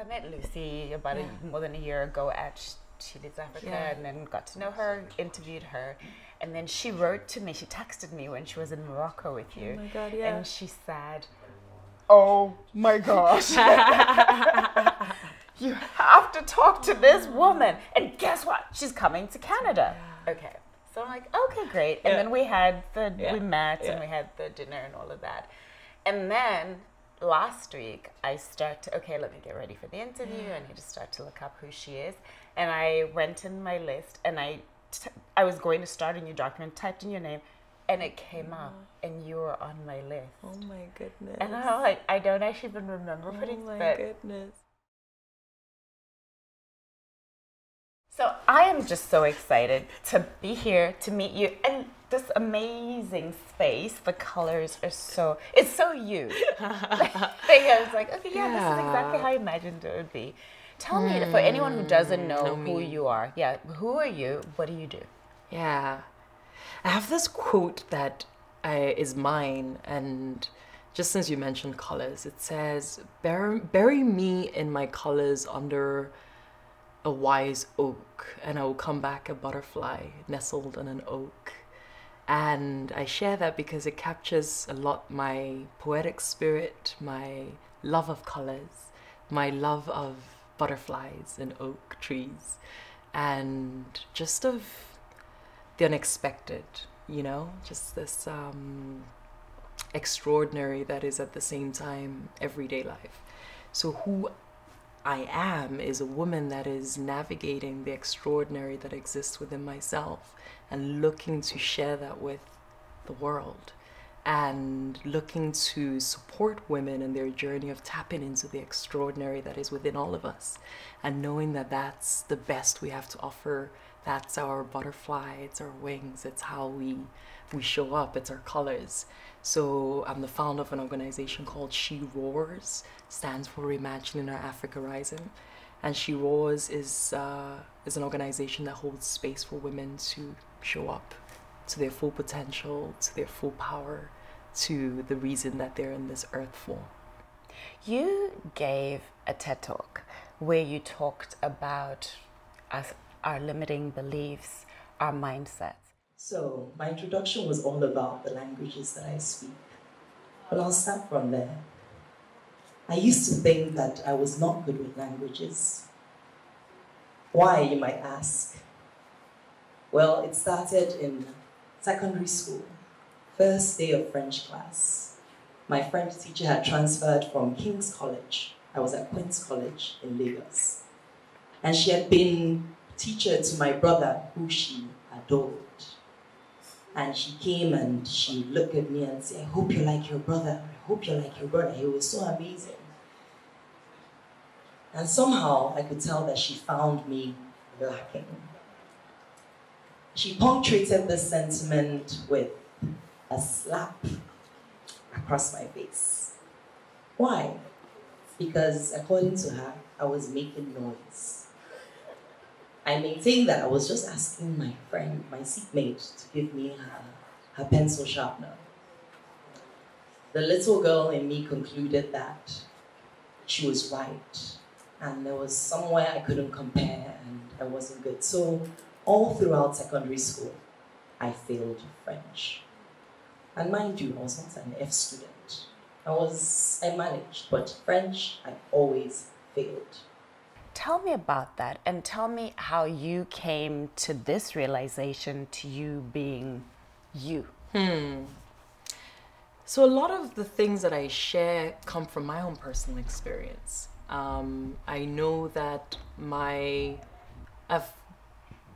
I met Lucy about more than a year ago at Chili's Africa, and then got to know her, interviewed her, and then she wrote to me. She texted me when she was in Morocco with you. Oh my God, and she said, "Oh my gosh, you have to talk to this woman." And guess what? She's coming to Canada. Okay. So I'm like, okay, great. And then we had we met and we had the dinner and all of that. And then last week I start to, okay, let me get ready for the interview. I need to start to look up who she is. And I went in my list and I was going to start a new document, typed in your name, and it came up and you were on my list. Oh my goodness. And I'm like, I don't actually even remember putting Oh my goodness. So I am just so excited to be here, to meet you, and this amazing space. The colors are it's so you. I was like, okay, this is exactly how I imagined it would be. Tell me, for anyone who doesn't know who you are, who are you? What do you do? Yeah. I have this quote that is mine, and just since you mentioned colors, it says, bury me in my colors under a wise oak, and I will come back a butterfly nestled in an oak. And I share that because it captures a lot my poetic spirit, my love of colors, my love of butterflies and oak trees, and just of the unexpected, you know, just this extraordinary that is at the same time everyday life. So who I am is a woman that is navigating the extraordinary that exists within myself and looking to share that with the world, and looking to support women in their journey of tapping into the extraordinary that is within all of us, and knowing that that's the best we have to offer. That's our butterfly, it's our wings, it's how we show up, it's our colors. So I'm the founder of an organization called She Roars, stands for Reimagining Our Africa Rising. And She Roars is an organization that holds space for women to show up to their full potential, to their full power, to the reason that they're in this earth for. You gave a TED Talk where you talked about our limiting beliefs, our mindsets. So my introduction was all about the languages that I speak. But I'll start from there. I used to think that I was not good with languages. Why, you might ask? Well, it started in secondary school, first day of French class. My French teacher had transferred from King's College. I was at Queen's College in Lagos. And she had been teacher to my brother, who she adored. And she came and she looked at me and said, "I hope you like your brother. I hope you like your brother. He was so amazing." And somehow I could tell that she found me lacking. She punctuated this sentiment with a slap across my face. Why? Because according to her, I was making noise. I maintained that I was just asking my friend, my seatmate, to give me her pencil sharpener. The little girl in me concluded that she was right, and there was somewhere I couldn't compare, and I wasn't good. So all throughout secondary school, I failed French. And mind you, I was not an F student. I managed, but French, I always failed. Tell me about that, and tell me how you came to this realization, to you being you. So a lot of the things that I share come from my own personal experience. I know that I've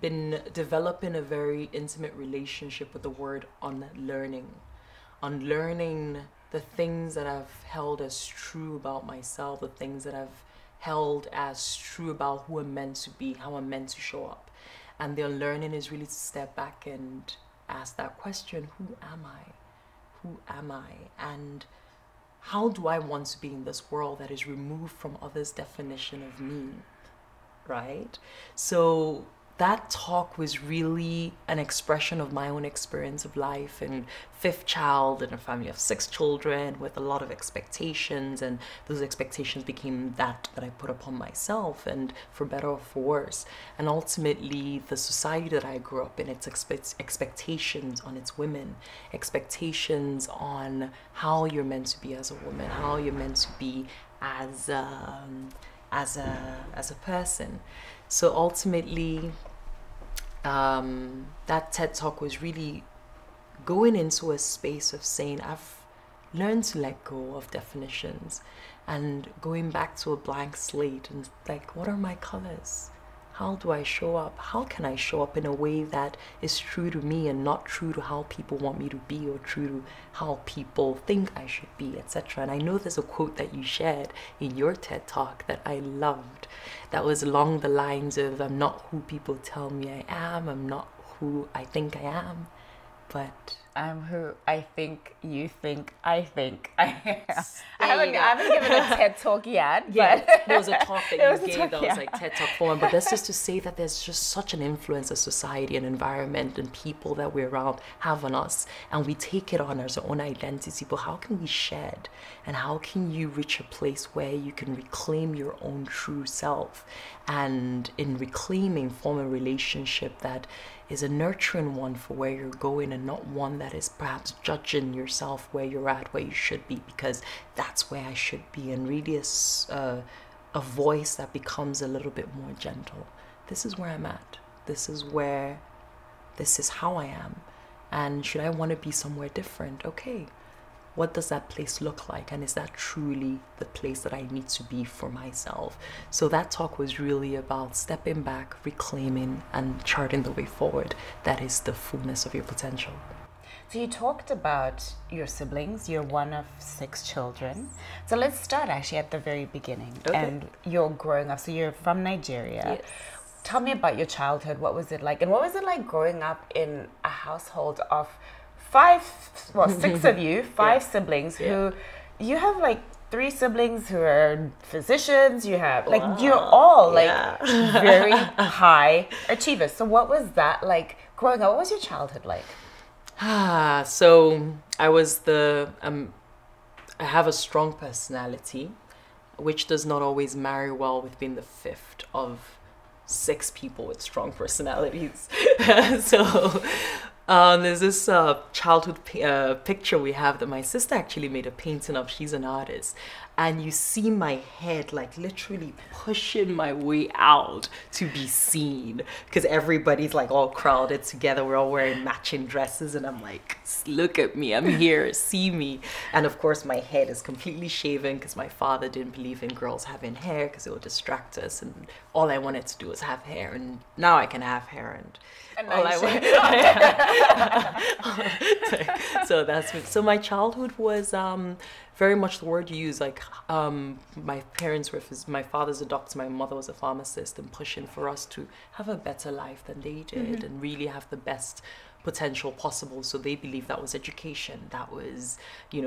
been developing a very intimate relationship with the word unlearning the things that I've held as true about myself, the things that I've held as true about who I'm meant to be, how I'm meant to show up. And the unlearning is really to step back and ask that question, who am I? Who am I? And how do I want to be in this world that is removed from others' definition of me, right? So that talk was really an expression of my own experience of life, and fifth child in a family of 6 children with a lot of expectations, and those expectations became that I put upon myself, and for better or for worse. And ultimately the society that I grew up in, its expectations on its women, expectations on how you're meant to be as a woman, how you're meant to be as a person. So ultimately, that TED Talk was really going into a space of saying, I've learned to let go of definitions and going back to a blank slate and like, what are my colors? How do I show up? How can I show up in a way that is true to me and not true to how people want me to be, or true to how people think I should be, etc. And I know there's a quote that you shared in your TED Talk that I loved, that was along the lines of, I'm not who people tell me I am, I'm not who I think I am, but I'm who I think you think I think I am. I haven't given a TED Talk yet. Yeah, but there was a talk that you gave that was yeah. like TED Talk form. But that's just to say that there's just such an influence of society and environment and people that we're around have on us. And we take it on as our own identity. But how can we shed? And how can you reach a place where you can reclaim your own true self? And in reclaiming, form a relationship that is a nurturing one for where you're going, and not one that is perhaps judging yourself where you're at, where you should be, because that's where I should be, and really a voice that becomes a little bit more gentle. This is where I'm at. This is how I am. And should I want to be somewhere different? Okay. What does that place look like? And is that truly the place that I need to be for myself? So that talk was really about stepping back, reclaiming, and charting the way forward. That is the fullness of your potential. So you talked about your siblings. You're one of 6 children. So let's start actually at the very beginning. Okay. And you're growing up. So you're from Nigeria. Yes. Tell me about your childhood. What was it like? And what was it like growing up in a household of 6 of you, 5 siblings, who you have like 3 siblings who are physicians, you have like, you're all like very high achievers. So what was that like growing up? What was your childhood like? So I was I have a strong personality, which does not always marry well with being the 5th of 6 people with strong personalities. So there's this childhood picture we have that my sister actually made a painting of. She's an artist. And you see my head like literally pushing my way out to be seen, because everybody's like all crowded together. We're all wearing matching dresses. And I'm like, look at me. I'm here. See me. And of course, my head is completely shaven because my father didn't believe in girls having hair because it would distract us. And all I wanted to do was have hair. And now I can have hair. And all I want. So my childhood was very much the word you use, like my parents were, my father's a doctor, my mother was a pharmacist, and pushing for us to have a better life than they did, and really have the best potential possible. So they believed that was education, that was,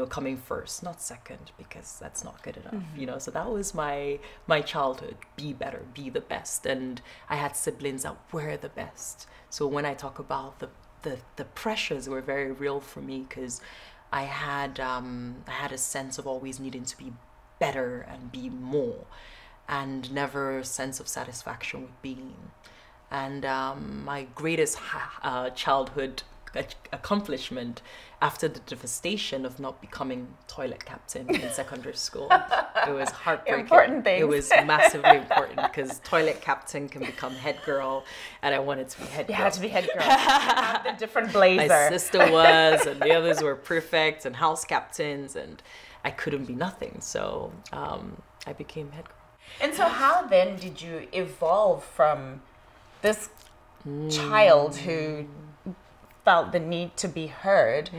coming first, not second, because that's not good enough, so that was my childhood. Be better, be the best. And I had siblings that were the best. So when I talk about the pressures were very real for me, because I had a sense of always needing to be better and be more, and never a sense of satisfaction with being. And my greatest childhood accomplishment, after the devastation of not becoming toilet captain in secondary school, it was heartbreaking. Important things. It was massively important, because toilet captain can become head girl, and I wanted to be head girl. You had to be head girl. Have the different blazer. My sister was, and the others were prefects and house captains, and I couldn't be nothing. So I became head girl. And so how then did you evolve from this child who felt the need to be heard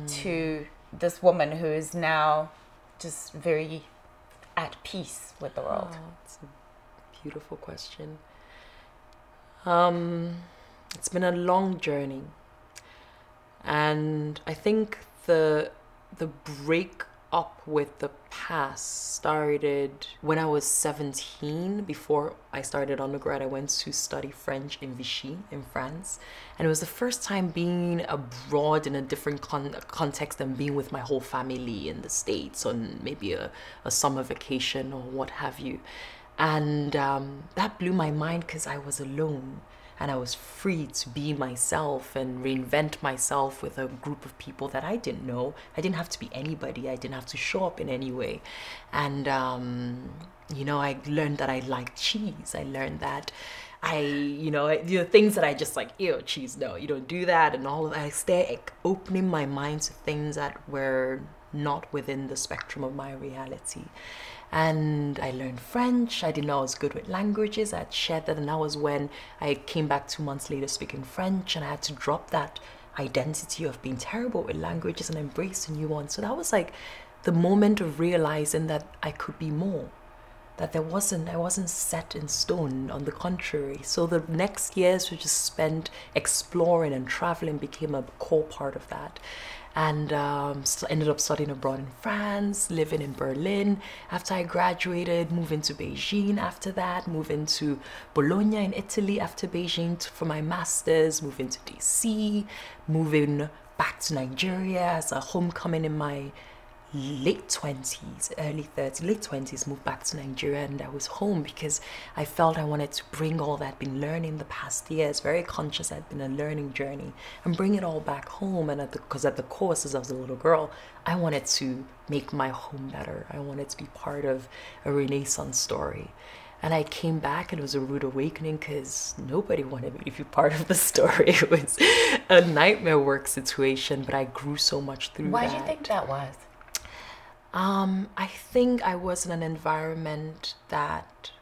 to this woman who is now just very at peace with the world? It's a beautiful question. It's been a long journey, and I think the break up with the past started when I was 17. Before I started undergrad, I went to study French in Vichy in France. And it was the first time being abroad in a different context than being with my whole family in the States on maybe a summer vacation or what have you. And that blew my mind because I was alone. And I was free to be myself and reinvent myself with a group of people that I didn't know. I didn't have to be anybody. I didn't have to show up in any way. And, you know, I learned that I liked cheese. I learned that things that I just like, ew, cheese, no, you don't do that. And all of that. I started opening my mind to things that were not within the spectrum of my reality. And I learned French. I didn't know I was good with languages. I had shared that, and that was when I came back 2 months later speaking French, and I had to drop that identity of being terrible with languages and embrace a new one. So that was like the moment of realizing that I could be more, that I wasn't set in stone, on the contrary. So the next years were just spent exploring, and traveling became a core part of that. And so ended up studying abroad in France, living in Berlin. After I graduated, moving to Beijing after that, moving to Bologna in Italy after Beijing for my master's, moving to DC, moving back to Nigeria as a homecoming in my late 20s, early 30s, late 20s, moved back to Nigeria, and I was home because I felt I wanted to bring all that I'd been learning the past years, very conscious I'd been a learning journey, and bring it all back home. And because at the core, since I was a little girl, I wanted to make my home better. I wanted to be part of a Renaissance story. And I came back, and it was a rude awakening because nobody wanted me to be part of the story. It was a nightmare work situation, but I grew so much through that. Why do you think that was? I think I was in an environment that,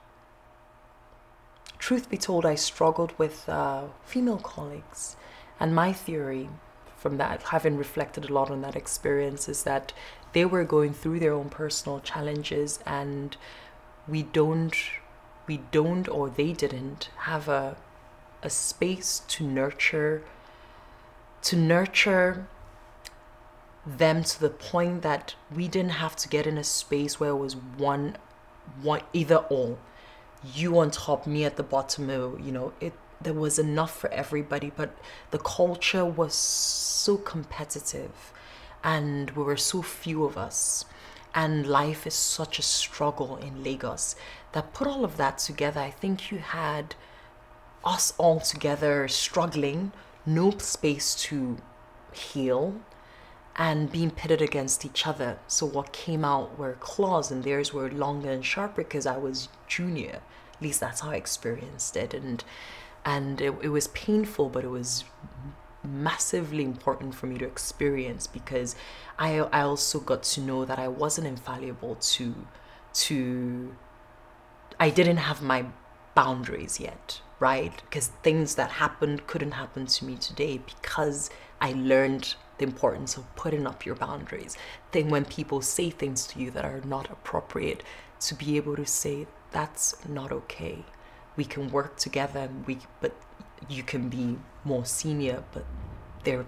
truth be told, I struggled with female colleagues. And my theory from that, having reflected a lot on that experience, is that they were going through their own personal challenges, and we don't or they didn't have a space to nurture them to the point that we didn't have to get in a space where it was one either or, you on top, me at the bottom. There was enough for everybody, but the culture was so competitive, and we were so few of us, and life is such a struggle in Lagos, that put all of that together. I think you had us all together struggling, no space to heal, and being pitted against each other. So what came out were claws, and theirs were longer and sharper because I was junior. At least that's how I experienced it. And it was painful, but it was massively important for me to experience, because I also got to know that I wasn't infallible I didn't have my boundaries yet, right? Because things that happened couldn't happen to me today because I learned the importance of putting up your boundaries. Then when people say things to you that are not appropriate, to be able to say, that's not okay. We can work together, but you can be more senior, but there are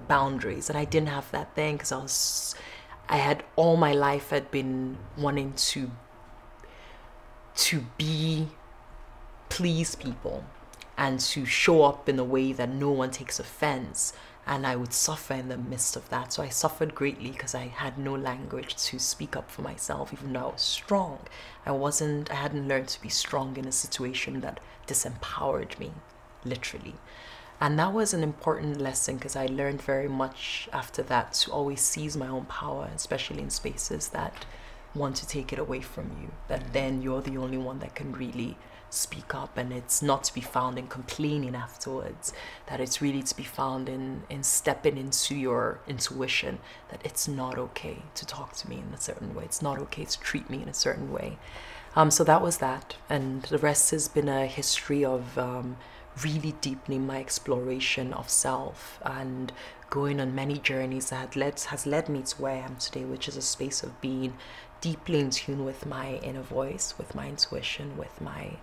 boundaries. And I didn't have that then, because I had all my life I'd been wanting to please people and to show up in a way that no one takes offense. And I would suffer in the midst of that. So I suffered greatly because I had no language to speak up for myself, even though I was strong. I hadn't learned to be strong in a situation that disempowered me, literally. And that was an important lesson, because I learned very much after that to always seize my own power, especially in spaces that want to take it away from you, that then you're the only one that can really speak up, and it's not to be found in complaining afterwards, that it's really to be found in stepping into your intuition, that it's not okay to talk to me in a certain way, it's not okay to treat me in a certain way. So that was that, and the rest has been a history of really deepening my exploration of self and going on many journeys that has led me to where I am today, which is a space of being deeply in tune with my inner voice, with my intuition, with my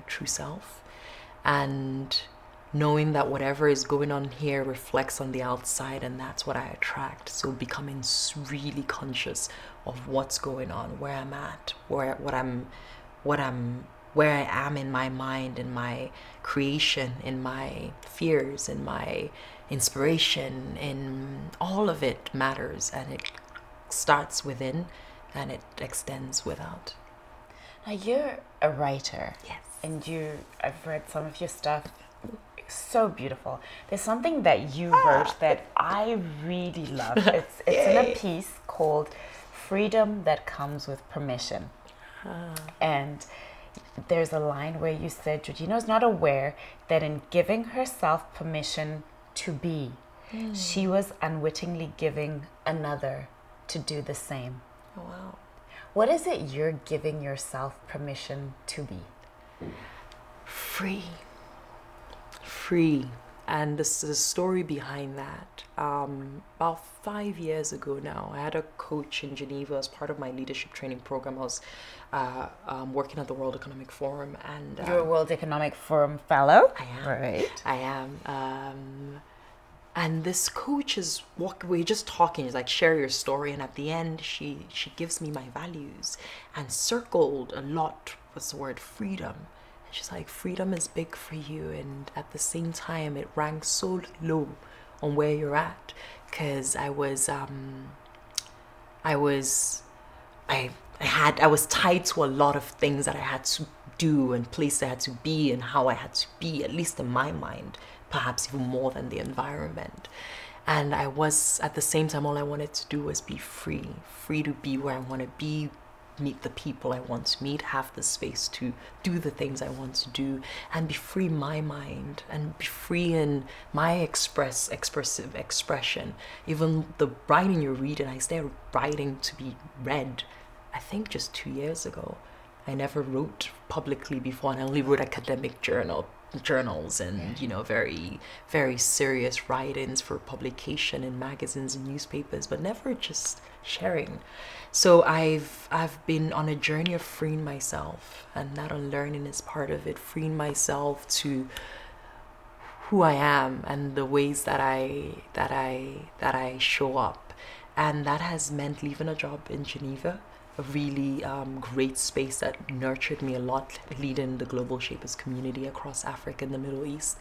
true self, and knowing that whatever is going on here reflects on the outside, and that's what I attract. So becoming really conscious of what's going on, where I'm at, where I am in my mind, in my creation, in my fears, in my inspiration, in all of it matters, and it starts within and it extends without. Now you're a writer. Yes. And I've read some of your stuff. So beautiful. There's something that you wrote that I really love. It's in a piece called Freedom That Comes with Permission. And there's a line where you said, Georgina is not aware that in giving herself permission to be, she was unwittingly giving another to do the same. Oh, wow. What is it you're giving yourself permission to be? Free. And this is a story behind that. About 5 years ago now, I had a coach in Geneva as part of my leadership training program. I was working at the World Economic Forum, and you're a World Economic Forum fellow. I am. Right. I am. And this coach is we're just talking. It's like, share your story, and at the end, she gives me my values, and circled a lot was the word freedom. She's like, freedom is big for you, and at the same time it ranks so low on where you're at, because I was tied to a lot of things that I had to do and places I had to be and how I had to be, at least in my mind, perhaps even more than the environment. And I was, at the same time, all I wanted to do was be free to be where I want to be, meet the people I want to meet, have the space to do the things I want to do, and be free in my mind, and be free in my expressive expression. Even the writing you're reading, I started writing to be read, I think just 2 years ago. I never wrote publicly before, and I only wrote academic journals and very, very serious writings for publication in magazines and newspapers, but never just sharing. So I've been on a journey of freeing myself, and that unlearning is part of it. Freeing myself to who I am and the ways that I show up, and that has meant leaving a job in Geneva, a really great space that nurtured me a lot, leading the Global Shapers community across Africa and the Middle East.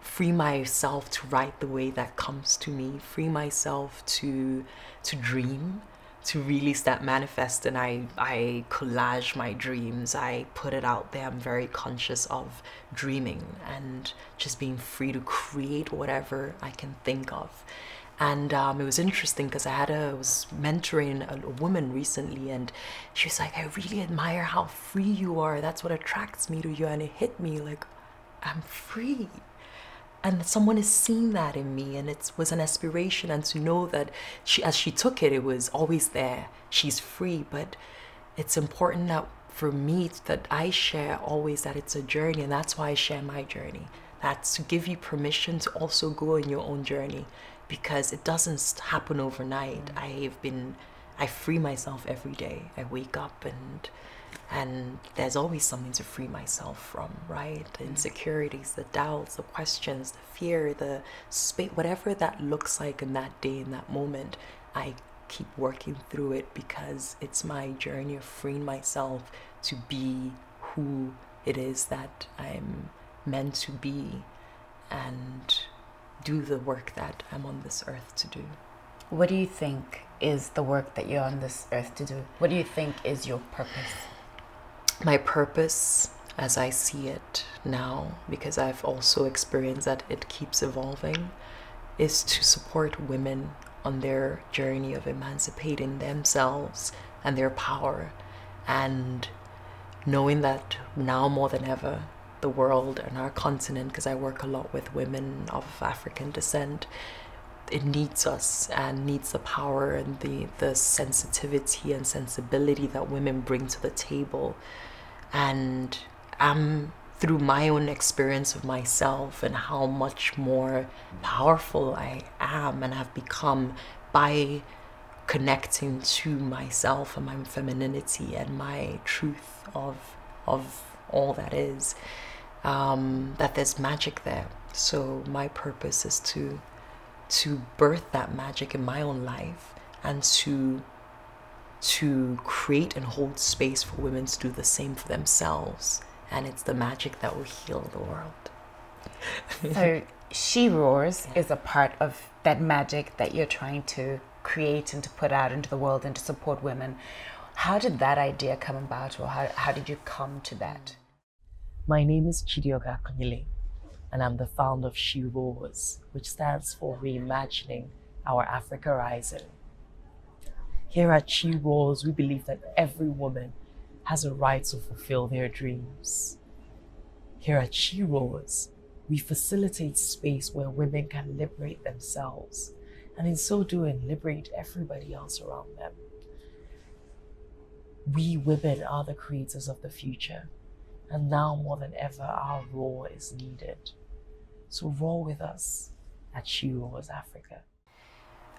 Free myself to write the way that comes to me. Free myself to dream, to really start manifesting. I collage my dreams. I put it out there. I'm very conscious of dreaming and just being free to create whatever I can think of. And it was interesting because I was mentoring a woman recently, and she was like, I really admire how free you are. That's what attracts me to you. And it hit me like, I'm free. And someone has seen that in me, and it was an aspiration. And to know that as she took it, it was always there. She's free, but it's important that for me that I share always that it's a journey, and that's why I share my journey. That's to give you permission to also go on your own journey, because it doesn't happen overnight. I free myself every day. I wake up and there's always something to free myself from, right? The insecurities, the doubts, the questions, the fear, the space, whatever that looks like in that day, in that moment, I keep working through it, because it's my journey of freeing myself to be who it is that I'm meant to be, and do the work that I'm on this earth to do. What do you think is the work that you're on this earth to do? What do you think is your purpose? My purpose, as I see it now, because I've also experienced that it keeps evolving, is to support women on their journey of emancipating themselves and their power, and knowing that now more than ever, the world and our continent, because I work a lot with women of African descent, it needs us and needs the power and the sensitivity and sensibility that women bring to the table. And through my own experience of myself and how much more powerful I am and have become by connecting to myself and my femininity and my truth of all that is, that there's magic there. So my purpose is to birth that magic in my own life, and to create and hold space for women to do the same for themselves. And it's the magic that will heal the world. So She Roars is a part of that magic that you're trying to create and to put out into the world and to support women. How did that idea come about, or how did you come to that? My name is Chidiogo Akunyili, and I'm the founder of She Roars, which stands for Reimagining Our Africa Rising. Here at She Roars, we believe that every woman has a right to fulfill their dreams. Here at She Roars, we facilitate space where women can liberate themselves, and in so doing, liberate everybody else around them. We women are the creators of the future, and now more than ever, our roar is needed. So roar with us at She Roars Africa.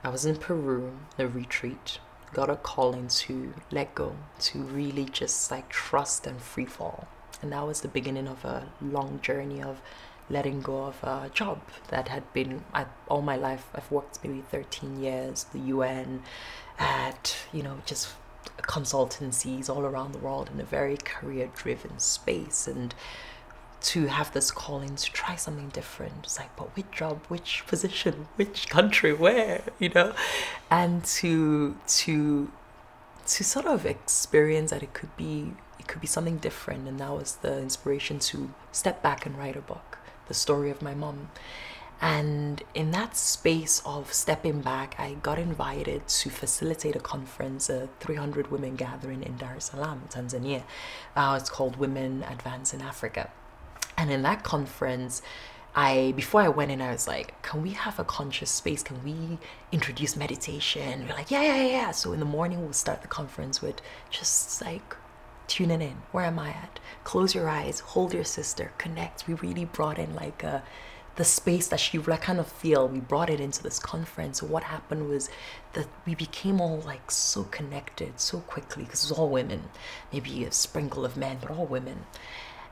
I was in Peru, a retreat, got a calling to let go, to really just like trust and free fall. And that was the beginning of a long journey of letting go of a job that had been, all my life, I've worked maybe 13 years, the UN, at, just consultancies all around the world in a very career-driven space. And to have this calling to try something different, it's like, but which job, which position, which country, where, and to sort of experience that it could be something different. And that was the inspiration to step back and write a book, the story of my mom. And in that space of stepping back, I got invited to facilitate a conference, a 300 women gathering in Dar es Salaam, Tanzania. It's called Women Advance in Africa. And in that conference, before I went in, I was like, can we have a conscious space? Can we introduce meditation? We're like, yeah. So in the morning, we'll start the conference with just like tuning in. Where am I at? Close your eyes, hold your sister, connect. We really brought in like the space that she would kind of feel. We brought it into this conference. So what happened was that we became all like so connected so quickly, because it was all women, maybe a sprinkle of men, but all women.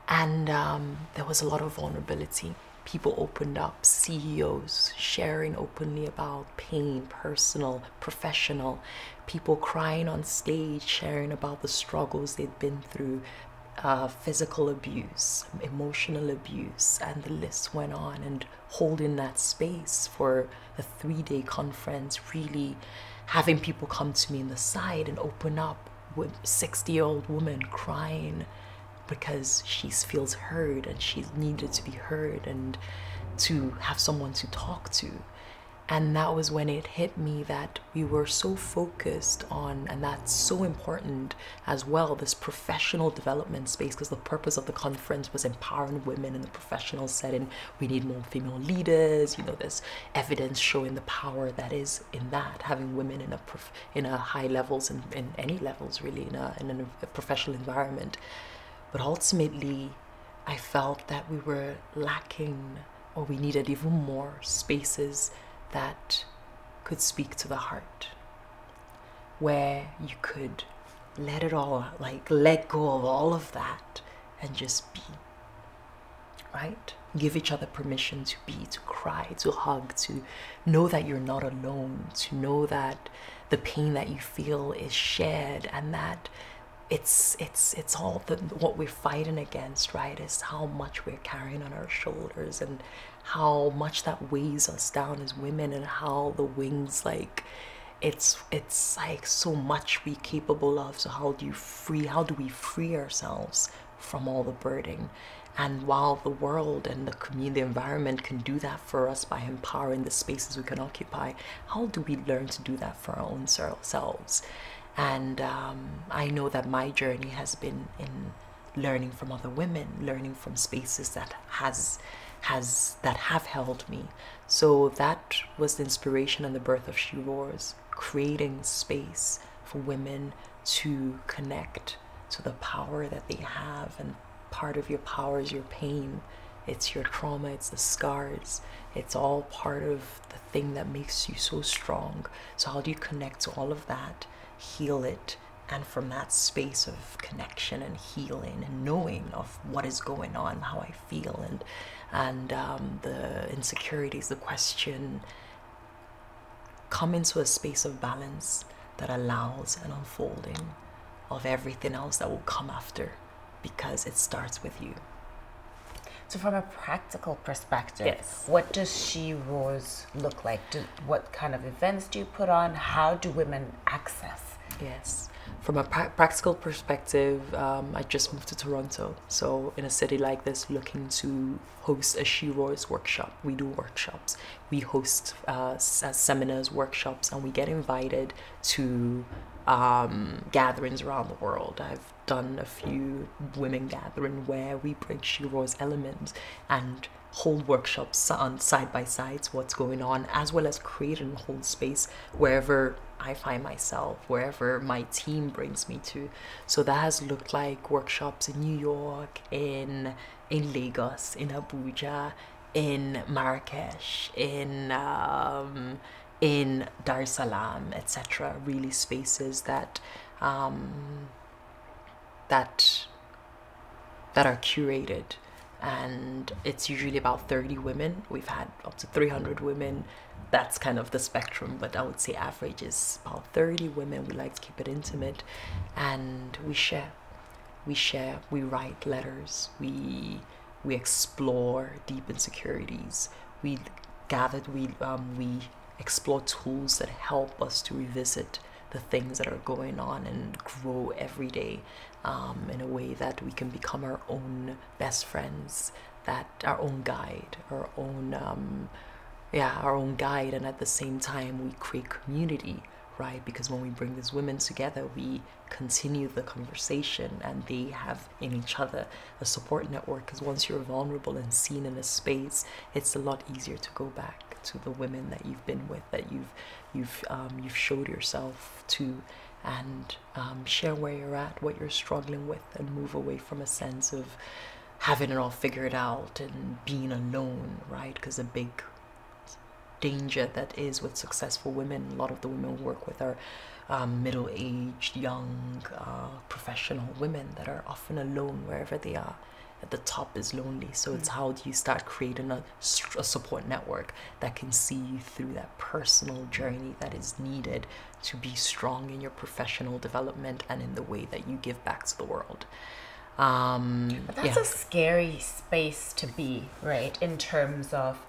And there was a lot of vulnerability. People opened up, CEOs sharing openly about pain, personal, professional, people crying on stage, sharing about the struggles they'd been through, physical abuse, emotional abuse, and the list went on. And holding that space for a 3-day conference, really having people come to me in the side and open up, with a 60-year-old woman crying because she feels heard and she needed to be heard and to have someone to talk to. And that was when it hit me that we were so focused on, and that's so important as well, this professional development space, because the purpose of the conference was empowering women in the professional setting. We need more female leaders. There's evidence showing the power that is in that, having women in a high levels and in any levels really in a professional environment. But ultimately, I felt that we were lacking, or we needed even more spaces that could speak to the heart, where you could let it all, like let go of all of that and just be, right? Give each other permission to be, to cry, to hug, to know that you're not alone, to know that the pain that you feel is shared, and that it's all what we're fighting against, right? Is how much we're carrying on our shoulders and how much that weighs us down as women, and how the wings, like it's like so much we're capable of. So how do we free ourselves from all the burden? And while the world and the community, the environment can do that for us by empowering the spaces we can occupy, how do we learn to do that for our own selves? And I know that my journey has been in learning from other women, learning from spaces that have held me. So that was the inspiration and the birth of She Roars, creating space for women to connect to the power that they have. And part of your power is your pain. It's your trauma, it's the scars. It's all part of the thing that makes you so strong. So how do you connect to all of that, heal it, And from that space of connection and healing and knowing of what is going on, how I feel, and the insecurities, the question, come into a space of balance that allows an unfolding of everything else that will come after, because it starts with you. So from a practical perspective, yes, what does She Roars look like? What kind of events do you put on? How do women access? Yes. From a practical perspective, I just moved to Toronto. So in a city like this, looking to host a She Roars workshop. We do workshops. We host seminars, workshops, and we get invited to gatherings around the world. I've done a few women gathering where we bring She Roars elements and hold workshops on side by side what's going on, as well as creating a whole space wherever I find myself, wherever my team brings me to. So that has looked like workshops in New York, in Lagos, in Abuja, in Marrakesh, in Dar es Salaam, etc. Really spaces that that are curated. And it's usually about 30 women. We've had up to 300 women. That's kind of the spectrum, but I would say average is about 30 women. We like to keep it intimate, and we share, we write letters, we explore deep insecurities, we explore tools that help us to revisit the things that are going on and grow every day, in a way that we can become our own best friends, that our own guide, our own guide, and at the same time we create community, right? Because when we bring these women together, we continue the conversation, and they have in each other a support network. Because once you're vulnerable and seen in a space, it's a lot easier to go back to the women that you've been with, that you've showed yourself to, and share where you're at, what you're struggling with, and move away from a sense of having it all figured out and being alone, right? Because a big danger that is with successful women, a lot of the women we work with are middle-aged, young, professional women that are often alone wherever they are. At the top is lonely. So it's how do you start creating a support network that can see you through that personal journey that is needed to be strong in your professional development and in the way that you give back to the world. But that's a scary space to be, right? In terms of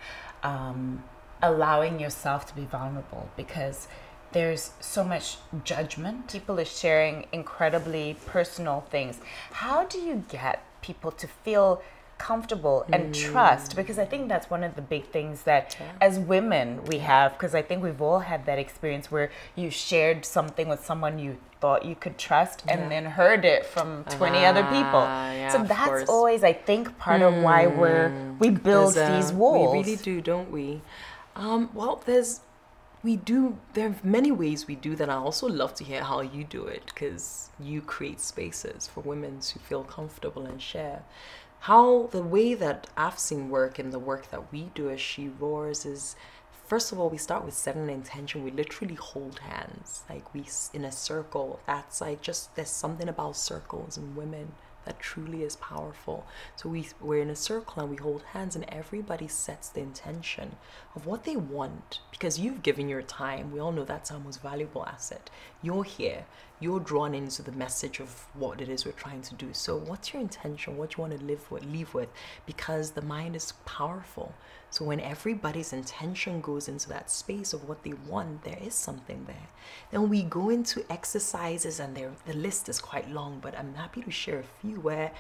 allowing yourself to be vulnerable, because there's so much judgment. People are sharing incredibly personal things. How do you get people to feel comfortable and trust? Because I think that's one of the big things that as women we have, because I think we've all had that experience where you shared something with someone you thought you could trust and then heard it from 20 other people. So that's always, I think, part of why we build these walls. We really do, don't we? Well, there are many ways we do that. I also love to hear how you do it, because you create spaces for women to feel comfortable and share. How the way that I've seen work and the work that we do as She Roars is, first of all, we start with setting an intention. We literally hold hands, like we in a circle. That's like there's something about circles and women that truly is powerful. So we're in a circle and we hold hands, and everybody sets the intention of what they want, because you've given your time. We all know that's our most valuable asset. You're here, you're drawn into the message of what it is we're trying to do. So what's your intention? What you want to leave with? Because the mind is powerful. So when everybody's intention goes into that space of what they want, there is something there. Then we go into exercises, and the list is quite long, but I'm happy to share a few where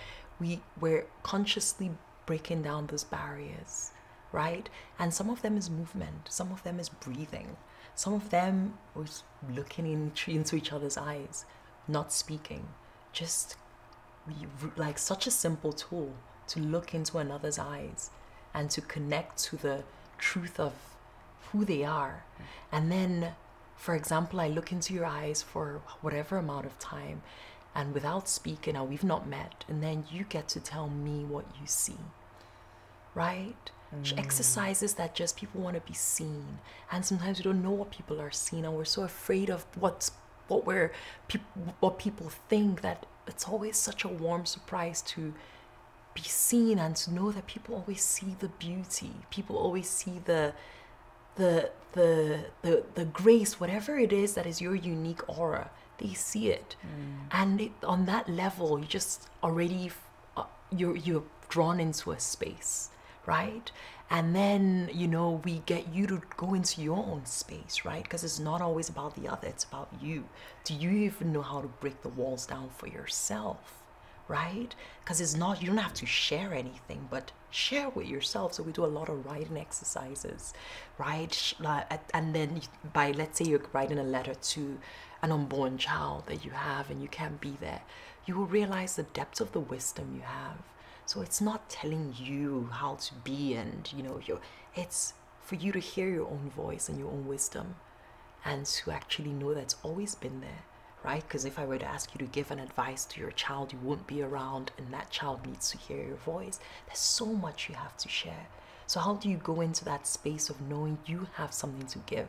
we're consciously breaking down those barriers, right? And some of them is movement, some of them is breathing, some of them was looking into each other's eyes, not speaking, just like such a simple tool to look into another's eyes and to connect to the truth of who they are. And then, for example, I look into your eyes for whatever amount of time, and without speaking, now we've not met, and then you get to tell me what you see, right? Exercises that just people want to be seen, and sometimes we don't know what people are seeing, and we're so afraid of what's what people think, that it's always such a warm surprise to be seen and to know that people always see the beauty. People always see the grace, whatever it is that is your unique aura. They see it, and on that level, you just already you're drawn into a space, right? And then, you know, we get you to go into your own space, right? Because it's not always about the other, it's about you. Do you even know how to break the walls down for yourself, right? Because it's not, you don't have to share anything, but share with yourself. So we do a lot of writing exercises, right? And then by, let's say you're writing a letter to an unborn child that you have and you can't be there, you will realize the depth of the wisdom you have. So it's not telling you how to be, and you know, it's for you to hear your own voice and your own wisdom, and to actually know that it's always been there, right? Because if I were to ask you to give an advice to your child, you won't be around, and that child needs to hear your voice. There's so much you have to share. So how do you go into that space of knowing you have something to give?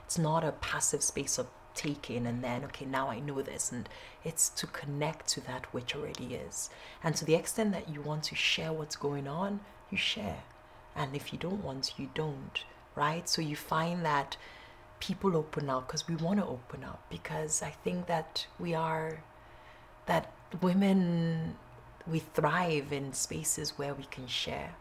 It's not a passive space of taking and then, okay, now I know this, and it's to connect to that which already is. And to the extent that you want to share what's going on, you share, and if you don't want to, you don't, right? So you find that people open up because we want to open up, because I think that that women, we thrive in spaces where we can share.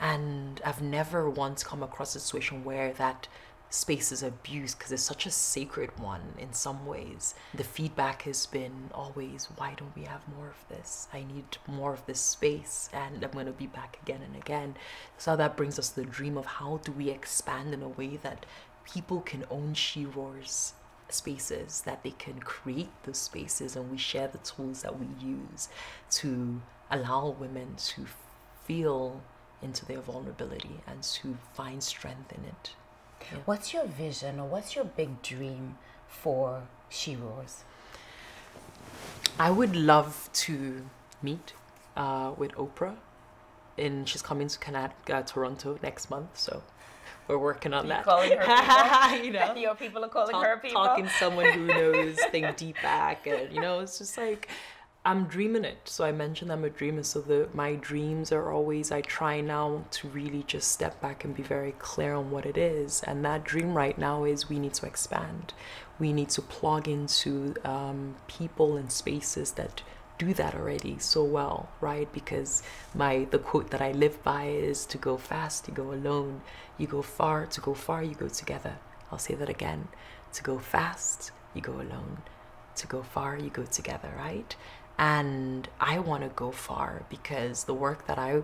And I've never once come across a situation where that space is abused, because it's such a sacred one in some ways. The feedback has been always, why don't we have more of this? I need more of this space, and I'm going to be back again and again. So that brings us to the dream of how do we expand in a way that people can own She-Roar's spaces, that they can create those spaces, and we share the tools that we use to allow women to feel into their vulnerability and to find strength in it. Yeah. What's your vision, or what's your big dream for She-Roars? I would love to meet with Oprah. She's coming to Toronto next month, so we're working on that. Calling her people? You know, your people are calling her people? Talking to someone who knows, think deep back, and you know, it's just like, I'm dreaming it. So I mentioned I'm a dreamer. So my dreams are always, I try now to really just step back and be very clear on what it is. And that dream right now is we need to expand. We need to plug into people and spaces that do that already so well, right? Because the quote that I live by is, to go fast, you go alone. You go far, to go far, you go together. I'll say that again. To go fast, you go alone. To go far, you go together, right? And I want to go far, because the work that I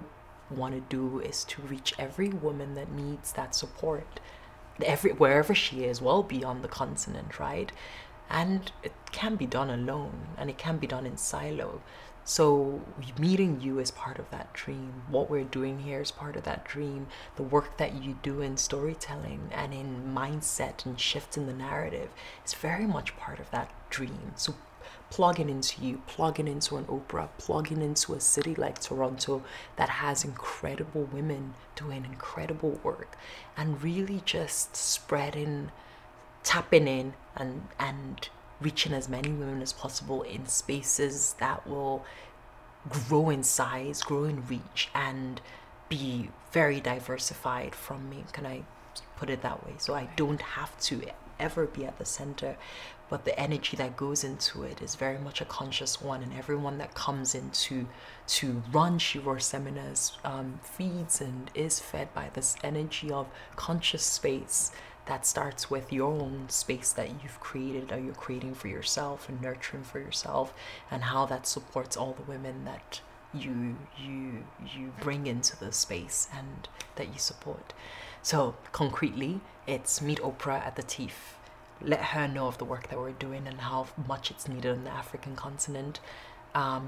want to do is to reach every woman that needs that support, wherever she is, well beyond the continent, right? And it can be done alone, and it can be done in silo. So meeting you is part of that dream. What we're doing here is part of that dream. The work that you do in storytelling and in mindset and shifting the narrative is very much part of that dream. So plugging into you, plugging into an Oprah, plugging into a city like Toronto that has incredible women doing incredible work, and really just spreading, tapping in and reaching as many women as possible in spaces that will grow in size, grow in reach, and be very diversified from me. Can I put it that way? So I don't have to ever be at the center, but the energy that goes into it is very much a conscious one, and everyone that comes into to run She-Roar seminars feeds and is fed by this energy of conscious space that starts with your own space that you've created, or you're creating for yourself and nurturing for yourself, and how that supports all the women that you bring into the space and that you support. So concretely, it's meet Oprah at the TIFF. Let her know of the work that we're doing and how much it's needed on the African continent.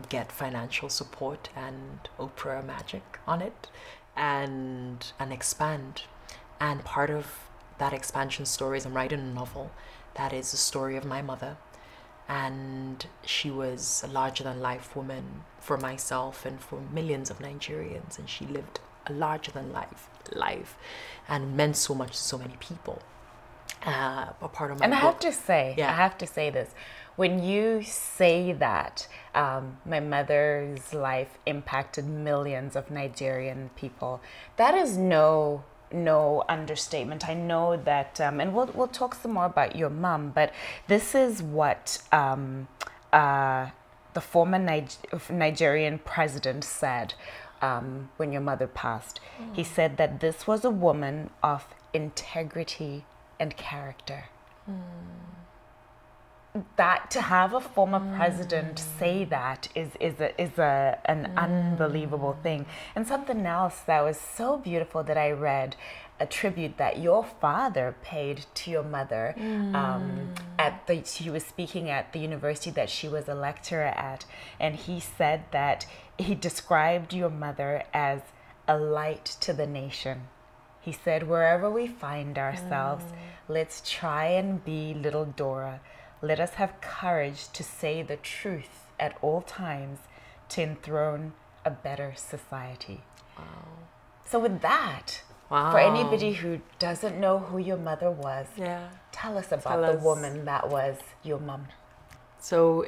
Get financial support and Oprah magic on it, and expand. And part of that expansion story is I'm writing a novel that is the story of my mother, and she was a larger than life woman for myself and for millions of Nigerians, and she lived a larger than life and meant so much to so many people. a part of my And book. I have to say this. When you say that my mother's life impacted millions of Nigerian people, that is no understatement. I know that, and we'll talk some more about your mom, but this is what the former Nigerian president said when your mother passed. He said that this was a woman of integrity and character. That to have a former president say that is an unbelievable thing. And something else that was so beautiful that I read, a tribute that your father paid to your mother she was speaking at the university that she was a lecturer at, and he said that he described your mother as a light to the nation. He said, wherever we find ourselves, let's try and be little Dora. Let us have courage to say the truth at all times to enthrone a better society. Wow. So with that, for anybody who doesn't know who your mother was, tell us about the woman that was your mom. So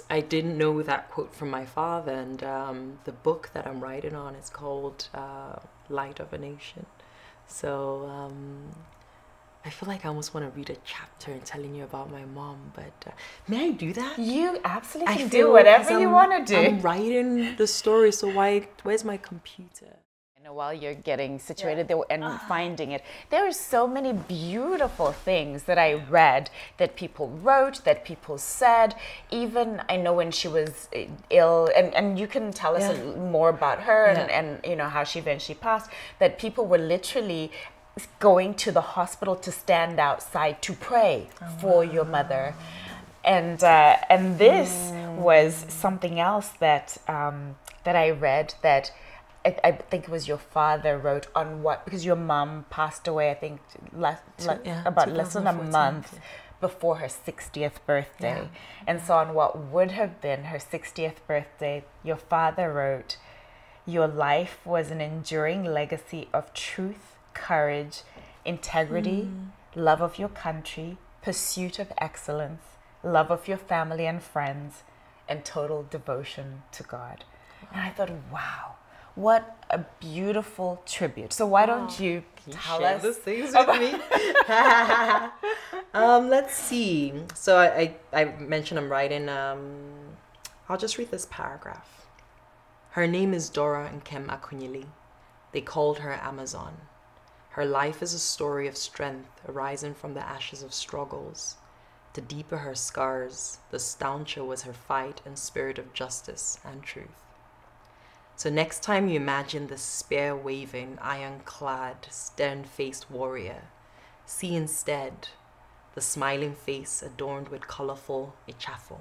I didn't know that quote from my father, and the book that I'm writing on is called Light of a Nation. So I feel like I almost want to read a chapter and telling you about my mom, but may I do that? You absolutely can do whatever you want to do. I'm writing the story, so where's my computer? I know while you're getting situated there and finding it, there are so many beautiful things that I read that people wrote, that people said. Even I know when she was ill, and you can tell us more about her and you know how she eventually passed, that people were literally going to the hospital to stand outside to pray for your mother. And this was something else that that I read that I think it was your father wrote on what, because your mom passed away, I think about less than a month before her 60th birthday. And so on what would have been her 60th birthday, your father wrote, your life was an enduring legacy of truth, courage, integrity, love of your country, pursuit of excellence, love of your family and friends, and total devotion to God. And I thought, wow, what a beautiful tribute. So why don't you tell us those things with me? Let's see. So I mentioned I'm writing, I'll just read this paragraph. Her name is Dora Akunyili-Parr. They called her Amazon. Her life is a story of strength arising from the ashes of struggles. The deeper her scars, the stauncher was her fight and spirit of justice and truth. So next time you imagine the spear-waving, iron-clad, stern-faced warrior, see instead the smiling face adorned with colorful ichafo,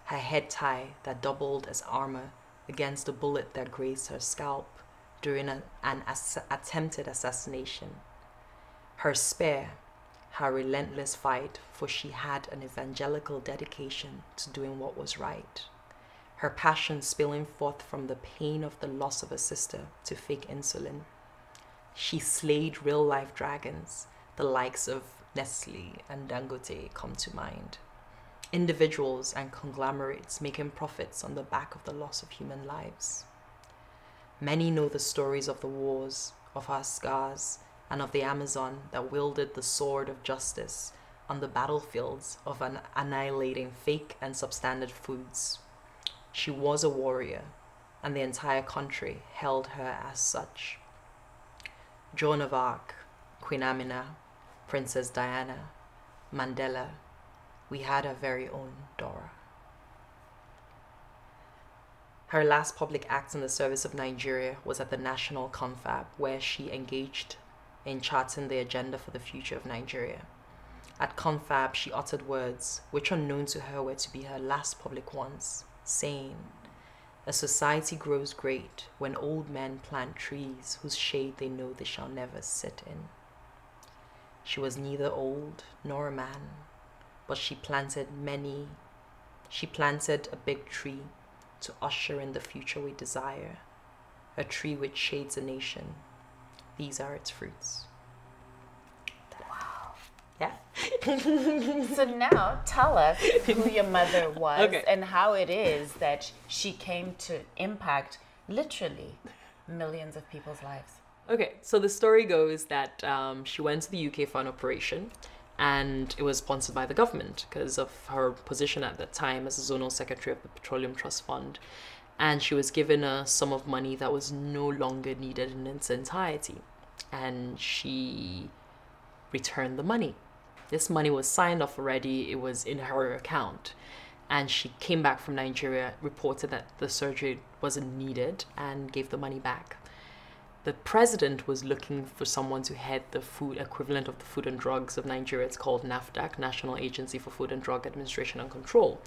her head tie that doubled as armor against the bullet that grazed her scalp during an attempted assassination. Her spear, her relentless fight, for she had an evangelical dedication to doing what was right. Her passion spilling forth from the pain of the loss of a sister to fake insulin. She slayed real-life dragons, the likes of Nestle and Dangote come to mind. Individuals and conglomerates making profits on the back of the loss of human lives. Many know the stories of the wars, of our scars, and of the Amazon that wielded the sword of justice on the battlefields of annihilating fake and substandard foods. She was a warrior, and the entire country held her as such. Joan of Arc, Queen Amina, Princess Diana, Mandela, we had our very own Dora. Her last public act in the service of Nigeria was at the National Confab, where she engaged in charting the agenda for the future of Nigeria. At Confab, she uttered words which unknown to her were to be her last public ones, saying, "A society grows great when old men plant trees whose shade they know they shall never sit in." She was neither old nor a man, but she planted a big tree to usher in the future we desire, a tree which shades a nation. These are its fruits. Wow. Yeah. So now tell us who your mother was Okay. and how it is that she came to impact literally millions of people's lives. Okay, so the story goes that she went to the UK for an operation, and it was sponsored by the government because of her position at that time as a zonal secretary of the Petroleum Trust Fund. And she was given a sum of money that was no longer needed in its entirety. And she returned the money. This money was signed off already. It was in her account. And she came back from Nigeria, reported that the surgery wasn't needed, and gave the money back. The president was looking for someone to head the food equivalent of the Food and Drugs of Nigeria. It's called NAFDAC, National Agency for Food and Drug Administration and Control.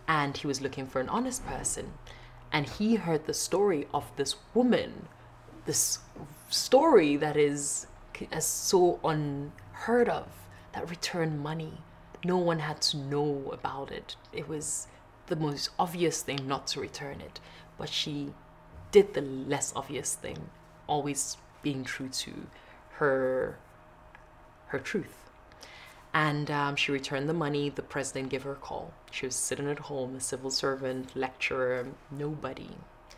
And he was looking for an honest person. And he heard the story of this woman, this story that is so unheard of, that returned money. No one had to know about it. It was the most obvious thing not to return it. But she did the less obvious thing, always being true to her truth. And she returned the money. The president gave her a call. She was sitting at home, a civil servant, lecturer, nobody.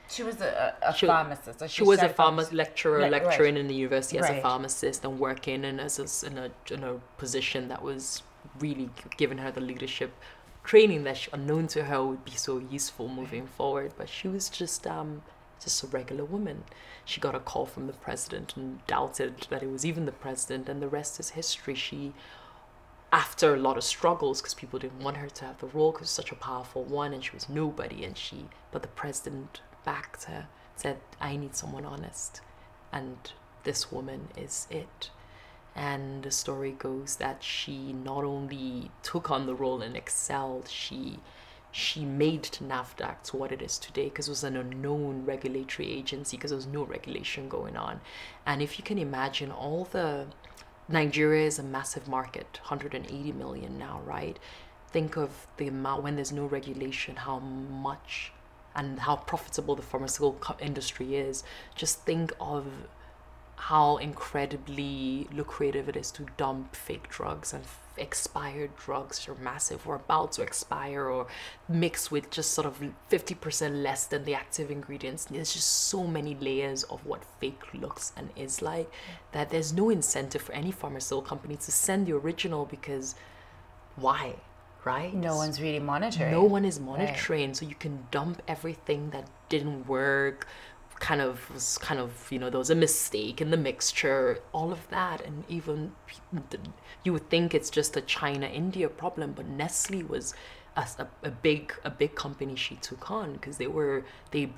She was a pharmacist. She was a lecturer, lecturing in the university as a Right. pharmacist and working in a position that was really giving her the leadership training that unknown to her would be so useful moving forward. But she was just a regular woman. She got a call from the president and doubted that it was even the president, and the rest is history. She, after a lot of struggles, because people didn't want her to have the role because such a powerful one, and she was nobody, but the president backed her, said, I need someone honest, and this woman is it. And the story goes that she not only took on the role and excelled, she made NAFDAC to what it is today, because it was an unknown regulatory agency, because there was no regulation going on. And if you can imagine, Nigeria is a massive market, 180 million now, right? Think of the amount, when there's no regulation, how much and how profitable the pharmaceutical industry is. Just think of how incredibly lucrative it is to dump fake drugs, and expired drugs are massive, or about to expire, or mixed with just sort of 50% less than the active ingredients. There's just so many layers of what fake looks and is like, that there's no incentive for any pharmaceutical company to send the original, because why? Right? No one's really monitoring. No one is monitoring. Right. So you can dump everything that didn't work, there was a mistake in the mixture, all of that. And even you would think it's just a China-India problem, but Nestle was a big company she took on, because they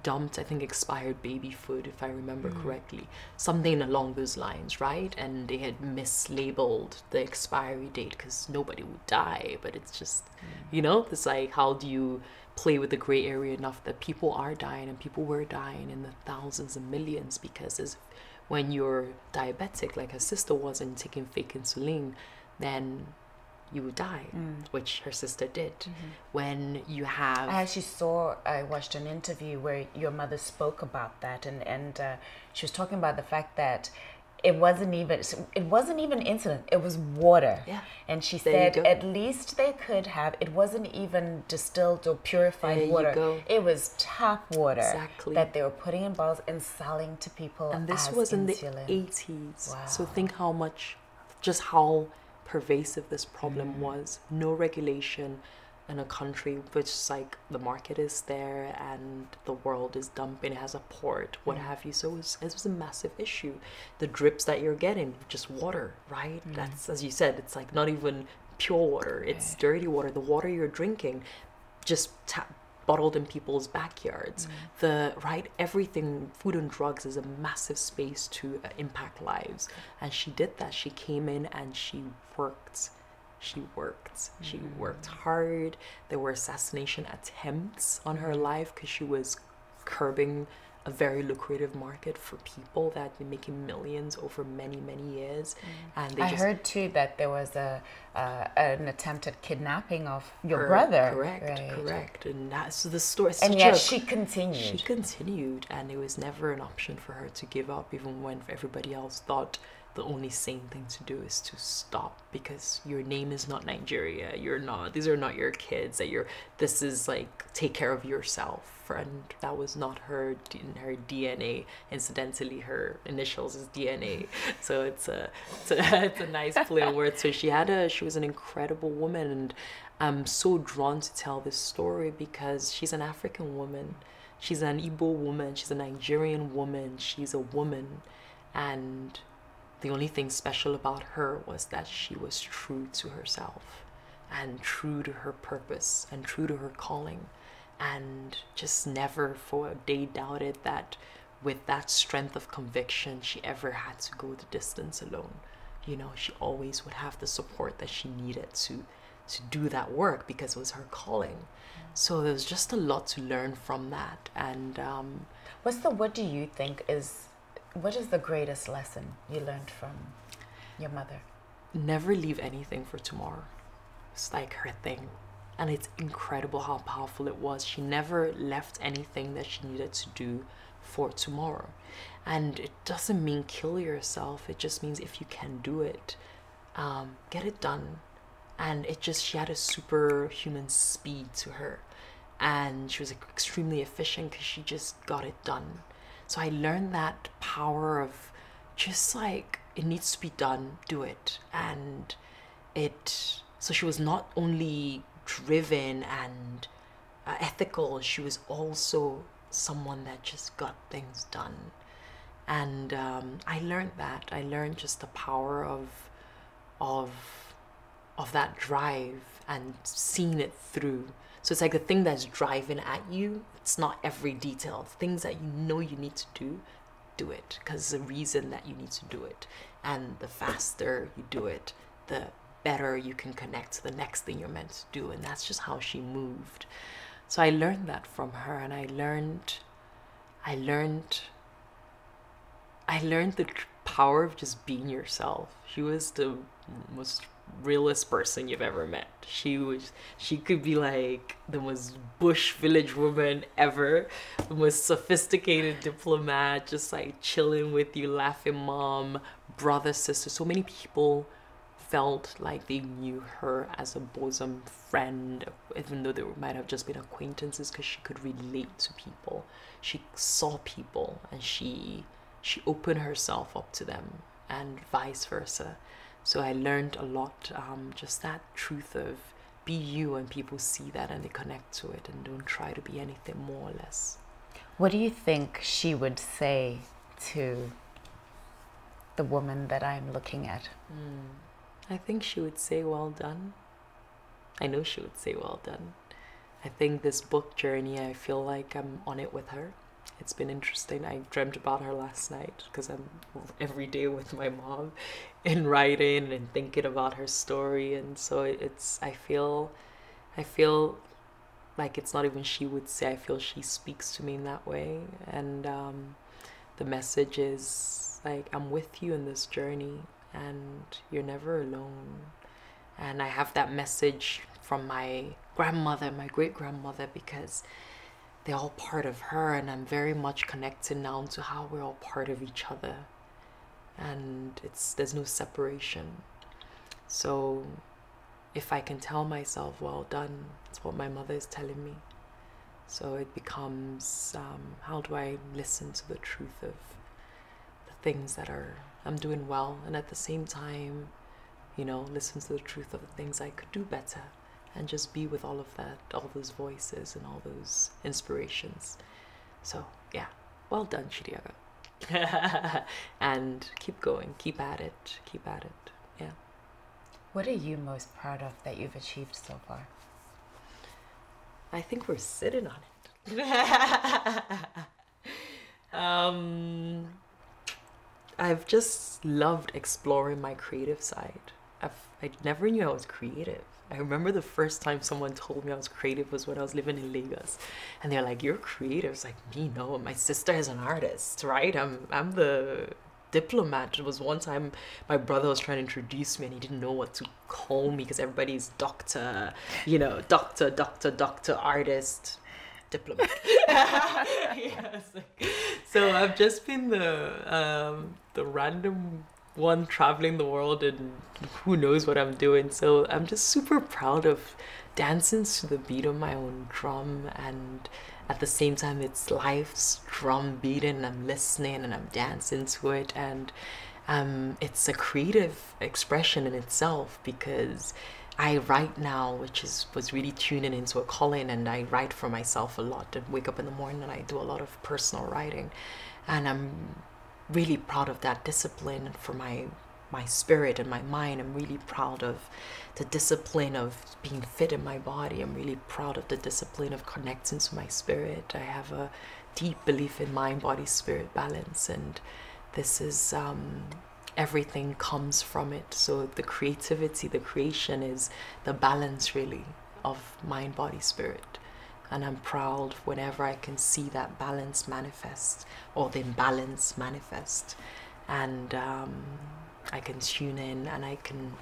dumped, I think, expired baby food, if I remember correctly, something along those lines, right? And they had mislabeled the expiry date because nobody would die, but it's just, it's like, how do you play with the gray area enough that people are dying, and people were dying in the thousands and millions, because when you're diabetic, like her sister was, and taking fake insulin, then you would die, which her sister did. When you have... I watched an interview where your mother spoke about that, and she was talking about the fact that it wasn't even insulin, it was water. Yeah. And she said at least they could have, it wasn't even distilled or purified water. It was tap water that they were putting in bottles and selling to people. And this as was in insulin. the 80s. Wow. So think how pervasive this problem was. No regulation in a country which is like, the market is there and the world is dumping, it has a port, what have you. So it was a massive issue. The drips that you're getting, just water, right? That's, as you said, it's like not even pure water, it's dirty water. The water you're drinking, just bottled in people's backyards. Everything, food and drugs is a massive space to impact lives. And she did that. She came in and she worked. She worked hard. There were assassination attempts on her life because she was curbing a very lucrative market for people that had been making millions over many, many years. And I heard too that there was an attempted kidnapping of your brother. Correct. And so the story. And yet she continued. She continued, and it was never an option for her to give up, even when everybody else thought the only sane thing to do is to stop, because your name is not Nigeria. These are not your kids. This is like, take care of yourself. And that was not her DNA. Incidentally, her initials is DNA. So it's a nice play on words. So she was an incredible woman, and I'm so drawn to tell this story because she's an African woman. She's an Igbo woman. She's a Nigerian woman. She's a woman, and the only thing special about her was that she was true to herself and true to her purpose and true to her calling, and just never for a day doubted that with that strength of conviction she ever had to go the distance alone. You know, she always would have the support that she needed to do that work because it was her calling. So there was just a lot to learn from that. And what do you think what is the greatest lesson you learned from your mother? Never leave anything for tomorrow. It's like her thing. And it's incredible how powerful it was. She never left anything that she needed to do for tomorrow. And it doesn't mean kill yourself. It just means if you can do it, get it done. And she had a superhuman speed to her. And she was extremely efficient because she just got it done. So I learned that power of just like, it needs to be done, do it. And so she was not only driven and ethical, she was also someone that just got things done. And I learned that. I learned just the power of that drive and seeing it through. So it's like the thing that's driving at you, it's not every detail. Things that you know you need to do it because there's a reason that you need to do it. And the faster you do it, the better you can connect to the next thing you're meant to do. And that's just how she moved. So I learned that from her, and I learned the power of just being yourself. She was the most realest person you've ever met. She could be like the most bush village woman ever, the most sophisticated diplomat, just like chilling with you, laughing mom, brother, sister. So many people felt like they knew her as a bosom friend, even though they might have just been acquaintances, because she could relate to people. She saw people and she opened herself up to them, and vice versa. So I learned a lot, just that truth of be you, and people see that and they connect to it and don't try to be anything more or less. What do you think she would say to the woman that I'm looking at? I think she would say, well done. I know she would say, well done. I think this book journey, I feel like I'm on it with her. It's been interesting. I dreamt about her last night because I'm every day with my mom in writing and thinking about her story. And so I feel like it's not even she would say, I feel she speaks to me in that way. And the message is like, I'm with you in this journey and you're never alone. And I have that message from my grandmother, my great-grandmother, because they're all part of her, and I'm very much connected now to how we're all part of each other, and there's no separation. So if I can tell myself, well done, it's what my mother is telling me. So it becomes, how do I listen to the truth of the things that I'm doing well, and at the same time, listen to the truth of the things I could do better. And just be with all of that, all those voices and all those inspirations. So yeah, well done, Chidiogo. And keep going, keep at it, yeah. What are you most proud of that you've achieved so far? I think we're sitting on it. I've just loved exploring my creative side. I never knew I was creative. I remember the first time someone told me I was creative was when I was living in Lagos, and they're like, "You're creative." It's like, me, no. My sister is an artist, right? I'm the diplomat. It was one time my brother was trying to introduce me, and he didn't know what to call me because everybody's doctor, doctor, artist, diplomat. So I've just been the random one traveling the world and who knows what I'm doing. So I'm just super proud of dancing to the beat of my own drum, and at the same time it's life's drum beating and I'm listening and I'm dancing to it, and it's a creative expression in itself, because I write now, which was really tuning into a calling, and I write for myself a lot. I wake up in the morning and I do a lot of personal writing, and I'm really proud of that discipline for my spirit and my mind. I'm really proud of the discipline of being fit in my body. I'm really proud of the discipline of connecting to my spirit. I have a deep belief in mind, body, spirit balance, and this is everything comes from it. So the creativity, the creation is the balance really of mind, body, spirit. And I'm proud whenever I can see that balance manifest, or the imbalance manifest, and I can tune in and I can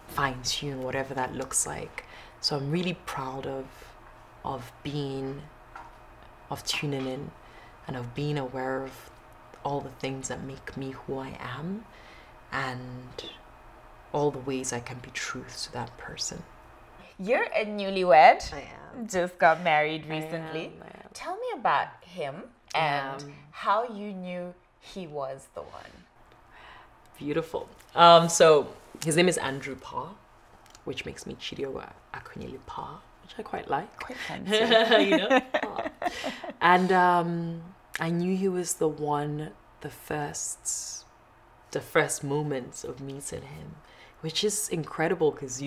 fine tune whatever that looks like. So I'm really proud of tuning in and of being aware of all the things that make me who I am, and all the ways I can be true to that person. You're a newlywed. I am. Just got married recently. I am. Tell me about him and how you knew he was the one. Beautiful. So his name is Andrew Parr, which makes me Chidiogo Akunyili-Parr, which I quite like. Quite fancy. You know? And I knew he was the one the first moments of meeting him, which is incredible, because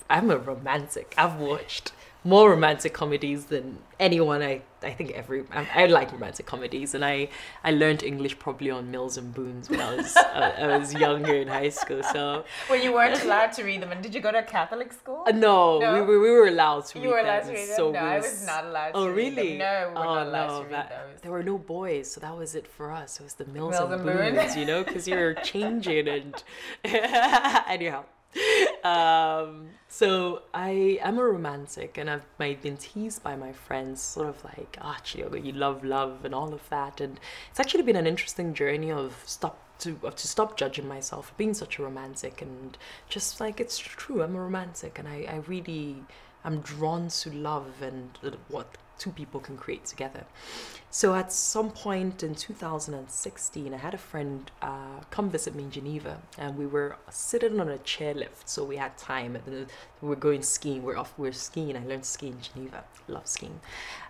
I'm a romantic. I've watched more romantic comedies than anyone. I think I like romantic comedies, and I learned English probably on Mills and Boons when I was younger in high school. So Well, you weren't allowed to read them. And did you go to a Catholic school? No, No? we were allowed to read them. You were allowed to read them? So No, I was not allowed to Oh, read really? them. No, we were not allowed no, to read those. There were no boys, so that was it for us. It was the Mills Mills and and Boons, Boons. you know, because you're changing and anyhow. So I am a romantic, and I've been teased by my friends, sort of like, Chidiogo, you love and all of that. And it's actually been an interesting journey to stop judging myself for being such a romantic, and just like, it's true, I'm a romantic, and I'm drawn to love and what two people can create together. So at some point in 2016, I had a friend come visit me in Geneva, and we were sitting on a chairlift, so we had time, and we were going skiing. We're skiing. I learned to ski in Geneva. Love skiing.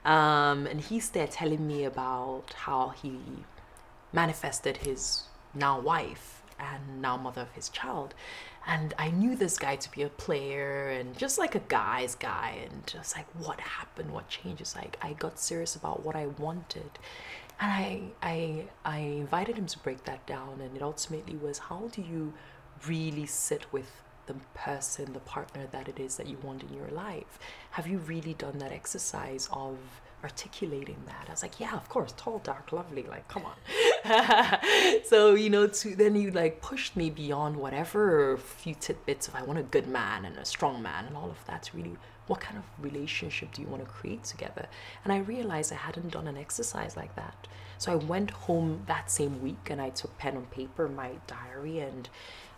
And he's there telling me about how he manifested his now wife and now mother of his child. And I knew this guy to be a player and just like a guy's guy, and just like, what happened, what changed? It's like I got serious about what I wanted, and I invited him to break that down, and it ultimately was, how do you really sit with the person, the partner that it is that you want in your life? Have you really done that exercise of articulating that? I was like, yeah, of course, tall, dark, lovely, like, come on. So, you know, then you like pushed me beyond whatever few tidbits of, I want a good man and a strong man and all of that, to really, what kind of relationship do you want to create together? And I realized I hadn't done an exercise like that. So I went home that same week and I took pen and paper, my diary, and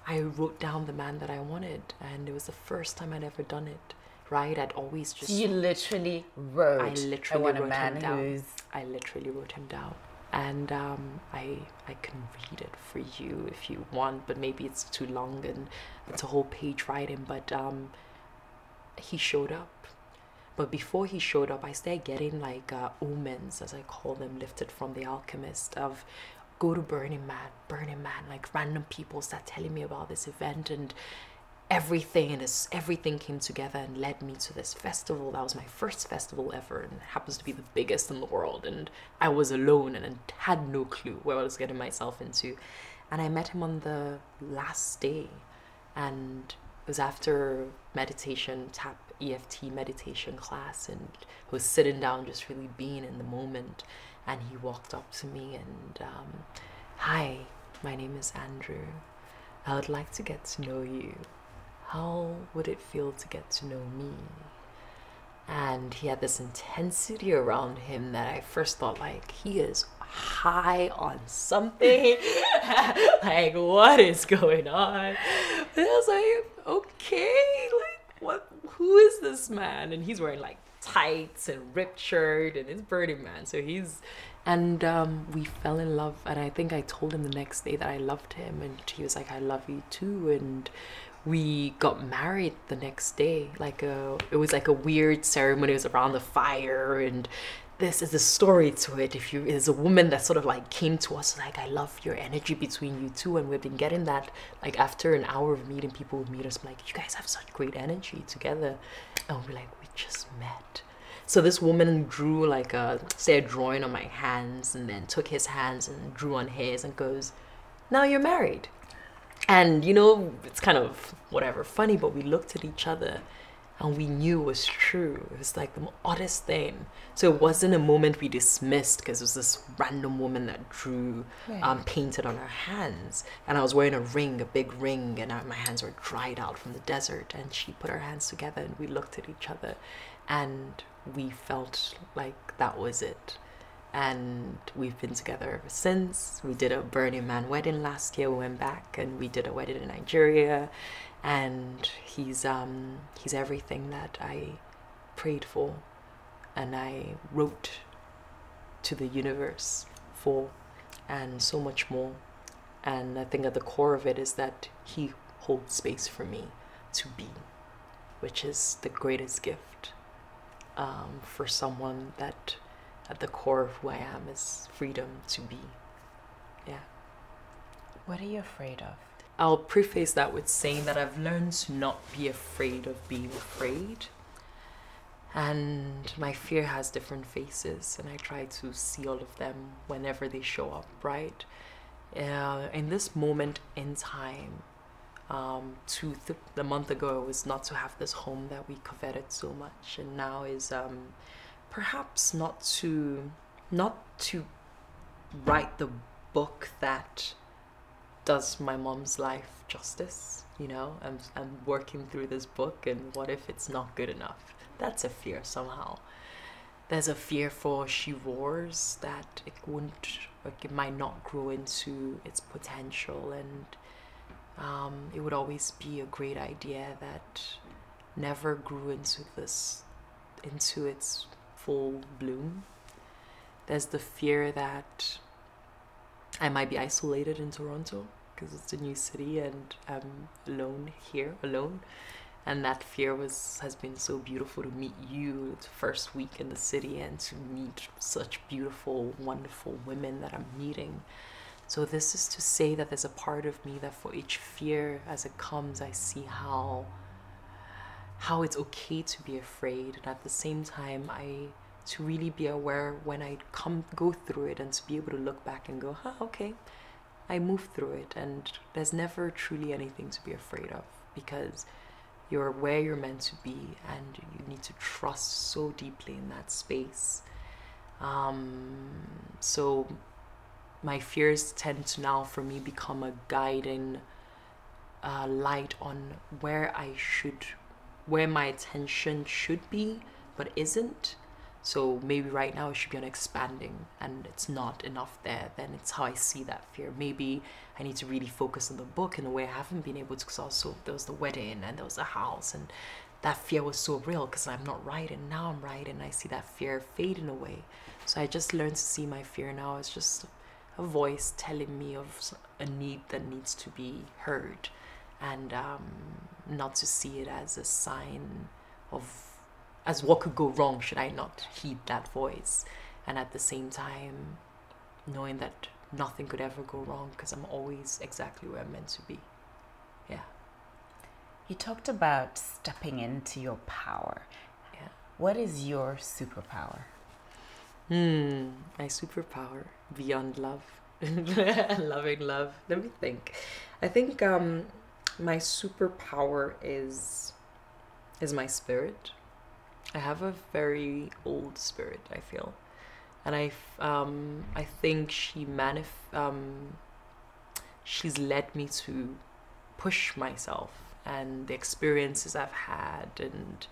I wrote down the man that I wanted. And it was the first time I'd ever done it. Right? I'd always just... You literally wrote. I literally wrote him down. I literally wrote him down. And I can read it for you if you want, but maybe it's too long and it's a whole page writing. But he showed up. But before he showed up, I started getting like omens, as I call them, lifted from the alchemist, of go to Burning Man, like random people start telling me about this event, and everything came together and led me to this festival. That was my first festival ever, and it happens to be the biggest in the world, and I was alone and had no clue what I was getting myself into. And I met him on the last day, and it was after meditation, tap EFT meditation class, and I was sitting down just really being in the moment, and he walked up to me and hi, my name is Andrew. I would like to get to know you. How would it feel to get to know me? And he had this intensity around him that I first thought, like, he is high on something. Like, what is going on? And I was like, okay, like, what? Who is this man? And he's wearing like tights and ripped shirt, and it's Burning Man. So he's, and we fell in love. And I think I told him the next day that I loved him, and he was like, I love you too. And we got married the next day. Like it was like a weird ceremony. It was around the fire, and this is a story to it. There's a woman that sort of like came to us like, I love your energy between you two. And we've been getting that, like, after an hour of meeting, people would meet us like, you guys have such great energy together. And we're like, we just met. So this woman drew like a drawing on my hands, and then took his hands and drew on his and goes, now you're married. And, you know, it's kind of whatever, funny, but we looked at each other and we knew it was true. It was like the oddest thing. So it wasn't a moment we dismissed because it was this random woman that drew, painted on her hands. And I was wearing a ring, a big ring, and my hands were dried out from the desert. And she put her hands together and we looked at each other and we felt like that was it. And we've been together ever since. We did a Burning Man wedding last year. We went back and we did a wedding in Nigeria. And he's everything that I prayed for and I wrote to the universe for, and so much more. And I think at the core of it is that he holds space for me to be, which is the greatest gift for someone that at the core of who I am is freedom to be. Yeah. What are you afraid of? I'll preface that with saying that I've learned to not be afraid of being afraid. And my fear has different faces, and I try to see all of them whenever they show up, right? In this moment in time, a month ago, it was not to have this home that we coveted so much, and now is perhaps not to write the book that does my mom's life justice. You know, I'm working through this book, and what if it's not good enough? That's a fear somehow. There's a fear for She Roars that it won't, like, it might not grow into its potential, and it would always be a great idea that never grew into its full bloom. There's the fear that I might be isolated in Toronto because it's a new city and I'm alone here, and that fear has been so beautiful to meet you the first week in the city and to meet such beautiful, wonderful women that I'm meeting. So this is to say that there's a part of me that for each fear as it comes, I see how it's okay to be afraid, and at the same time to really be aware when I go through it, and to be able to look back and go, okay, I moved through it, and there's never truly anything to be afraid of because you're where you're meant to be, and you need to trust so deeply in that space. So my fears tend to now for me become a guiding light on where my attention should be but isn't. So maybe right now it should be on expanding and it's not enough there. Then it's how I see that fear. Maybe I need to really focus on the book in a way I haven't been able to, because also there was the wedding and there was the house, and that fear was so real because I'm not writing. Now I'm writing and I see that fear fading away. So I just learned to see my fear now as just a voice telling me of a need that needs to be heard, and not to see it as a sign of as what could go wrong should I not heed that voice. And at the same time, knowing that nothing could ever go wrong because I'm always exactly where I'm meant to be. Yeah. You talked about stepping into your power. Yeah. What is your superpower? My superpower, beyond love. Loving love. Let me think. I think my superpower is my spirit. I have a very old spirit, I feel, and I think she's led me to push myself, and the experiences I've had, and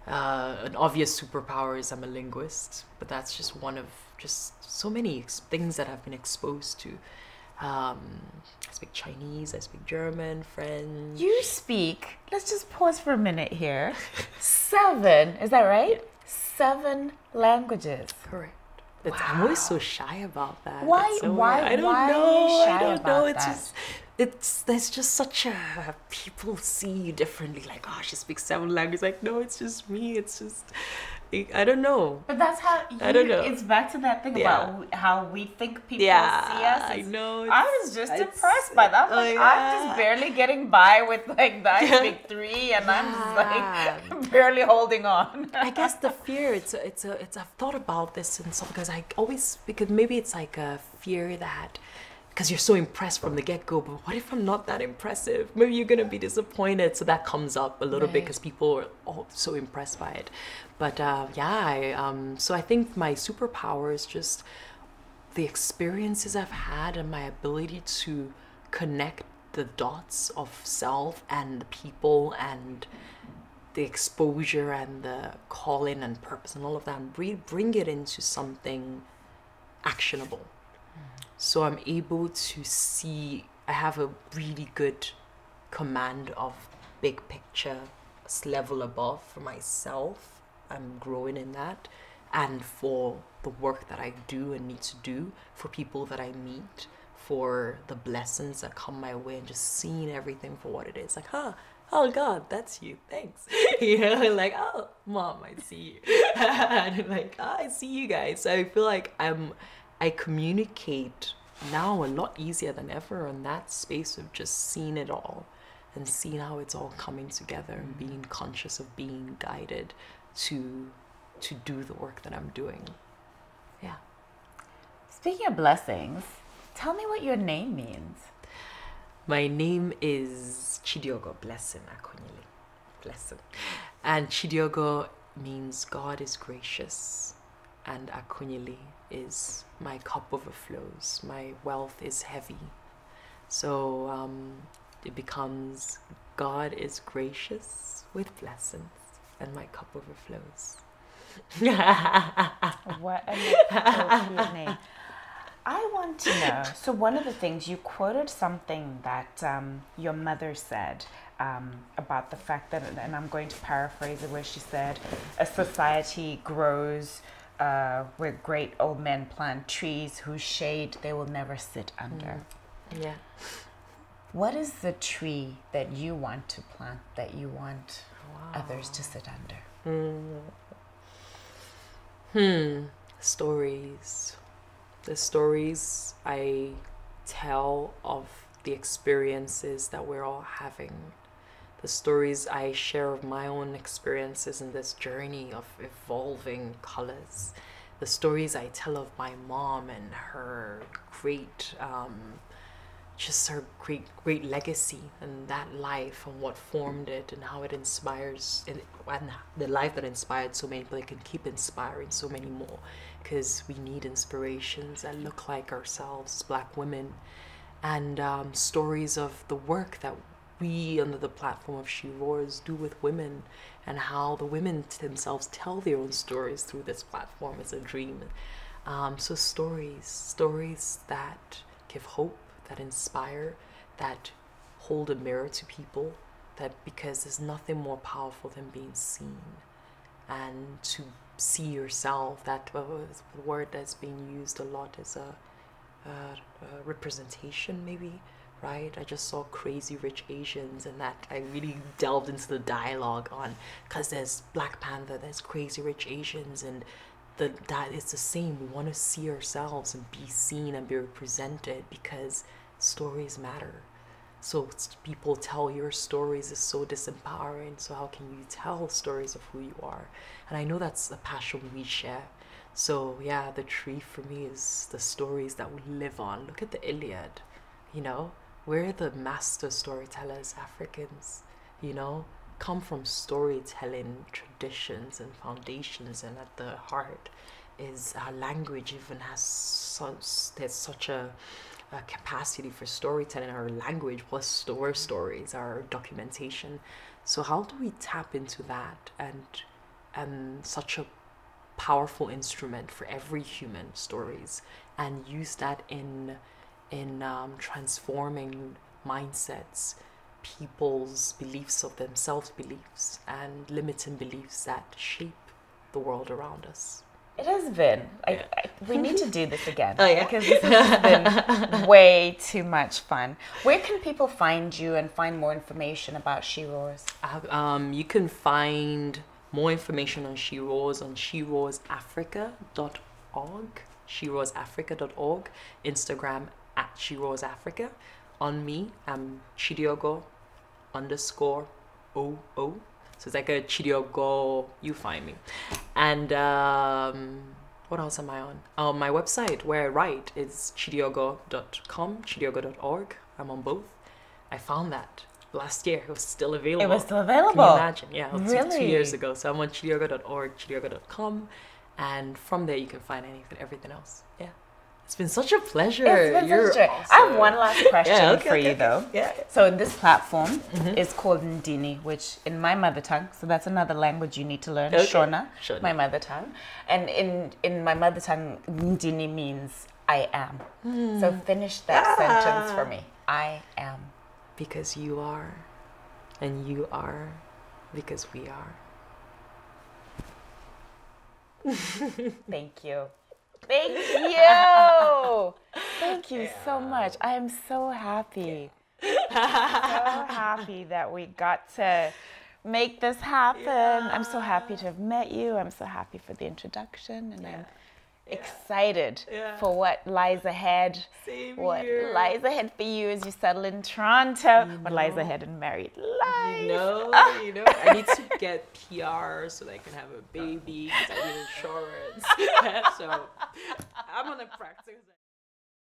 An obvious superpower is I'm a linguist, but that's just one of just so many things that I've been exposed to. I speak Chinese, I speak German, French. You speak, let's just pause for a minute here. 7, is that right? Yeah. 7 languages. Correct. I'm always so shy about that. Why? Why? I don't why know. Are you shy I don't about know. That? There's just such a, people see you differently. Like, oh, she speaks 7 languages. Like, no, it's just me. It's just, I don't know. But that's how I don't know. It's back to that thing about how we think people see us. I know. I was just impressed by that. I'm just barely getting by with like that. I speak 3, and I'm just like barely holding on. I guess the fear. I've thought about this and stuff because maybe it's like a fear that. Because you're so impressed from the get-go, but what if I'm not that impressive? Maybe you're gonna be disappointed. So that comes up a little bit because people are all so impressed by it. But so I think my superpower is just the experiences I've had and my ability to connect the dots of self and the people and the exposure and the calling and purpose and all of that, and bring it into something actionable. So I'm able to see, I have a really good command of big picture, level above for myself. I'm growing in that. And for the work that I do and need to do, for people that I meet, for the blessings that come my way, and just seeing everything for what it is. Like, oh God, that's you, thanks. You know, like, oh, Mom, I see you. And like, oh, I see you guys. So I feel like I communicate now a lot easier than ever in that space of just seeing it all and seeing how it's all coming together and being conscious of being guided to do the work that I'm doing. Yeah. Speaking of blessings, tell me what your name means. My name is Chidiogo Blessing Akunyili-Parr. And Chidiogo means God is gracious, and Akunyili is my cup overflows. My wealth is heavy. So it becomes God is gracious with blessings, and my cup overflows. What a cute name. I want to know, so one of the things, you quoted something that your mother said about the fact that, and I'm going to paraphrase it, where she said, a society grows where great old men plant trees whose shade they will never sit under. Yeah. What is the tree that you want to plant, that you want others to sit under? Stories. The stories I tell of the experiences that we're all having. The stories I share of my own experiences in this journey of evolving colors. The stories I tell of my mom and her great, just her great legacy and that life and what formed it and how it inspires, and the life that inspired so many people, it can keep inspiring so many more, because we need inspirations that look like ourselves, Black women, and stories of the work that we under the platform of She Roars do with women, and how the women themselves tell their own stories through this platform is a dream. So stories that give hope, that inspire, that hold a mirror to people, that because there's nothing more powerful than being seen, and to see yourself. That word that's being used a lot is a representation, maybe, right? I just saw Crazy Rich Asians, and that I really delved into the dialogue on, because there's Black Panther, there's Crazy Rich Asians, and that it's the same. We want to see ourselves and be seen and be represented, because stories matter. So people tell your stories is so disempowering. So how can you tell stories of who you are? And I know that's a passion we share. So yeah, the tree for me is the stories that we live on. Look at the Iliad, you know, we're the master storytellers, Africans, you know, come from storytelling traditions and foundations, and at the heart is our language even has there's such a capacity for storytelling. Our language plus our stories, our documentation. So how do we tap into that and and such a powerful instrument for every human stories, and use that in transforming mindsets, people's beliefs of themselves, beliefs and limiting beliefs that shape the world around us. It has been. We need to do this again. Oh, yeah? Because this has been way too much fun. Where can people find you and find more information about She Roars? You can find more information on She Roars on sheroarsafrica.org, sheroarsafrica.org, Instagram @SheRoarsAfrica. On me, I'm Chidiogo_OO. So it's like a Chidiogo, you find me. And what else am I on? My website where I write is chidiogo.com, chidiogo.org. I'm on both. I found that last year. It was still available. It was still available? Can you imagine? Yeah, it was really? 2 years ago. So I'm on chidiogo.org, chidiogo.com. And from there you can find everything else. Yeah. It's been such a pleasure. You're awesome. I have one last question for you, though. Yeah. So this platform is called Ndini, which in my mother tongue, so that's another language you need to learn, Shona, my mother tongue. And in my mother tongue, Ndini means I am. So finish that sentence for me. I am. Because you are, and you are because we are. Thank you. Thank you. Thank you so much. I am so happy. So happy that we got to make this happen. I'm so happy to have met you. I'm so happy for the introduction, and I'm excited for what lies ahead. Same what here. lies ahead for you as you settle in Toronto. What lies ahead in married life. You know, I need to get PR so that I can have a baby because I need insurance. So I'm gonna practice.